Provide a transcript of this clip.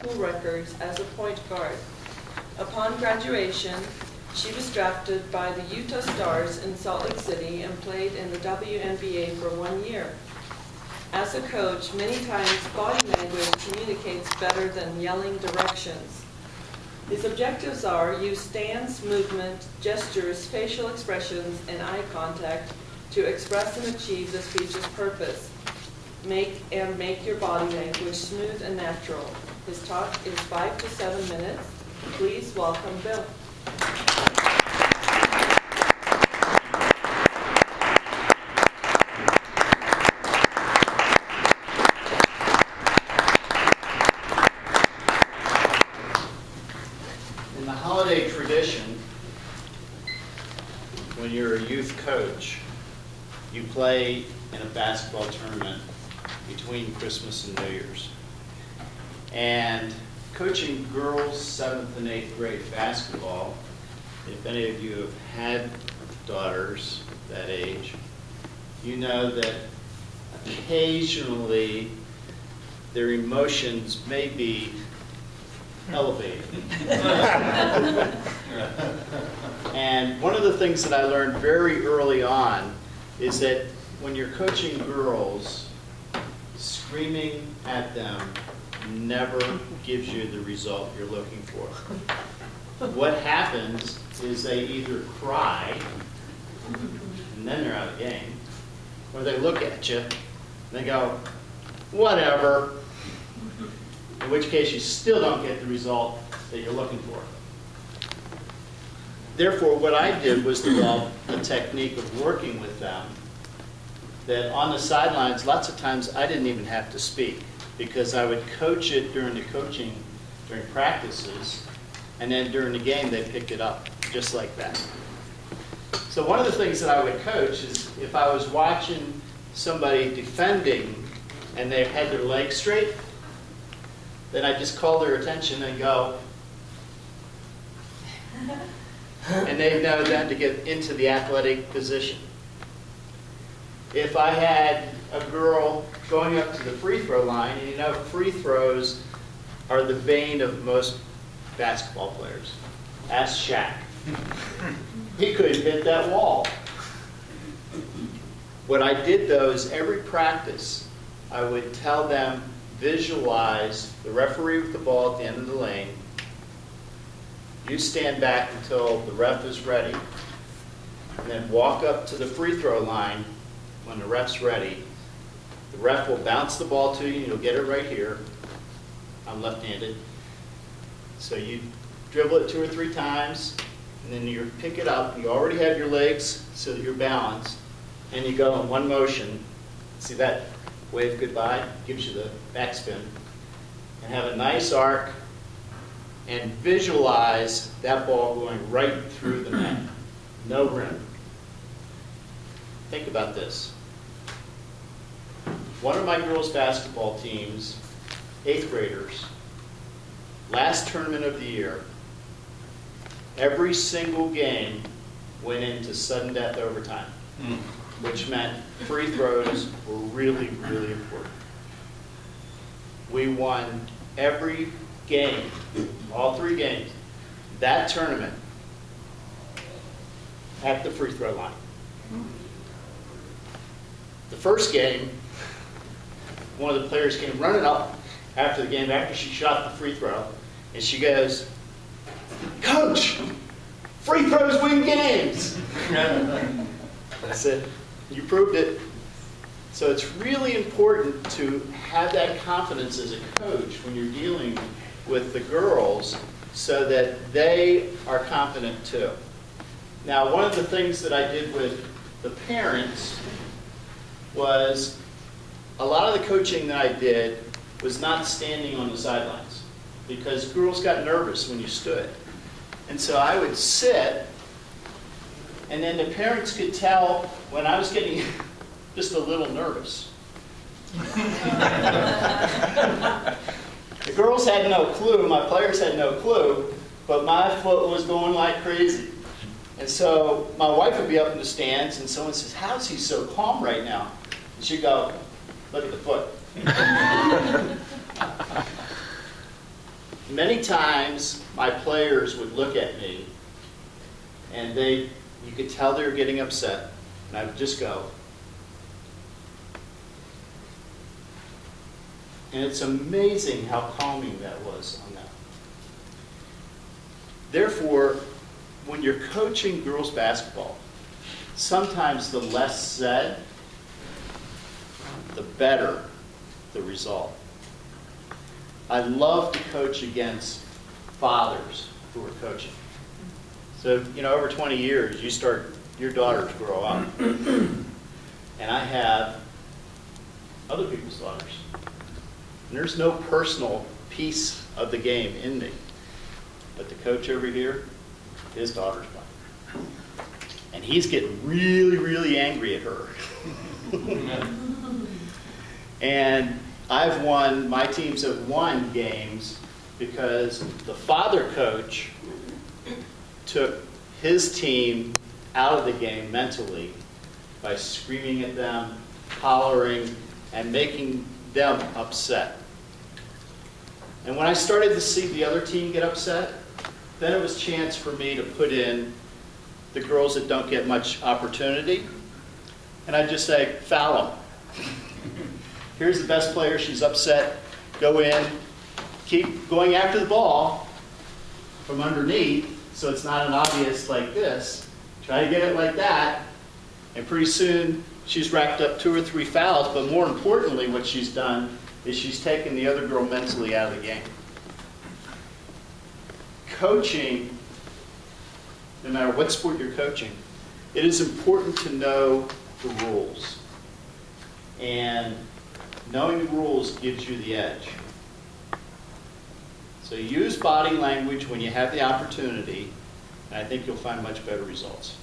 school records as a point guard. Upon graduation, she was drafted by the Utah Stars in Salt Lake City and played in the WNBA for 1 year. As a coach, many times body language communicates better than yelling directions. His objectives are use stance, movement, gestures, facial expressions, and eye contact to express and achieve the speech's purpose. Make your body language smooth and natural. His talk is 5 to 7 minutes. Please welcome Bill. In the holiday tradition, when you're a youth coach, you play in a basketball tournament between Christmas and New Year's. And coaching girls 7th and 8th grade basketball, if any of you have had daughters that age, you know that occasionally their emotions may be elevated. And one of the things that I learned very early on is that when you're coaching girls, screaming at them never gives you the result you're looking for. What happens is they either cry, and then they're out of game, or they look at you, and they go, whatever, in which case you still don't get the result that you're looking for. Therefore, what I did was develop a technique of working with them that on the sidelines, lots of times I didn't even have to speak because I would coach it during practices, and then during the game they pick it up just like that. So one of the things that I would coach is if I was watching somebody defending and they had their legs straight, then I just call their attention and go, and they know then to get into the athletic position. If I had a girl going up to the free throw line, and you know free throws are the bane of most basketball players. Ask Shaq. He couldn't hit that wall. What I did though is every practice I would tell them visualize the referee with the ball at the end of the lane. You stand back until the ref is ready, and then walk up to the free throw line when the ref's ready. The ref will bounce the ball to you, and you'll get it right here. I'm left-handed. So you dribble it 2 or 3 times, and then you pick it up. You already have your legs so that you're balanced, and you go in one motion. See that wave goodbye? Gives you the backspin. And have a nice arc, and visualize that ball going right through the net. No rim. Think about this. One of my girls' basketball teams, 8th graders, last tournament of the year, every single game went into sudden death overtime, which meant free throws were really, really important. We won every game, all 3 games, that tournament at the free throw line. The first game, one of the players came running up after the game, after she shot the free throw, and she goes, "Coach, free throws win games." I said, "You proved it." So it's really important to have that confidence as a coach when you're dealing with the girls so that they are confident too. Now, one of the things that I did with the parents was a lot of the coaching that I did was not standing on the sidelines because girls got nervous when you stood. And so I would sit, and then the parents could tell when I was getting just a little nervous. The girls had no clue, my players had no clue, but my foot was going like crazy. And so my wife would be up in the stands, and someone says, "How is he so calm right now?" And she'd go, "Look at the foot." many times my players would look at me and you could tell they were getting upset, and I would just go. And it's amazing how calming that was on that. Therefore, when you're coaching girls basketball, sometimes the less said, the better the result. I love to coach against fathers who are coaching. So, over 20 years, your daughters grow up. And I have other people's daughters. And there's no personal piece of the game in me. But the coach over here, his daughter's playing. And he's getting really, really angry at her. And my teams have won games because the father coach took his team out of the game mentally by screaming at them, hollering, and making them upset. And when I started to see the other team get upset, then it was a chance for me to put in the girls that don't get much opportunity. And I'd just say, foul them. Here's the best player, she's upset, go in, keep going after the ball from underneath so it's not an obvious like this. Try to get it like that, and pretty soon she's racked up 2 or 3 fouls, but more importantly what she's done is she's taken the other girl mentally out of the game. Coaching, no matter what sport you're coaching, it is important to know the rules. And knowing the rules gives you the edge. So use body language when you have the opportunity, and I think you'll find much better results.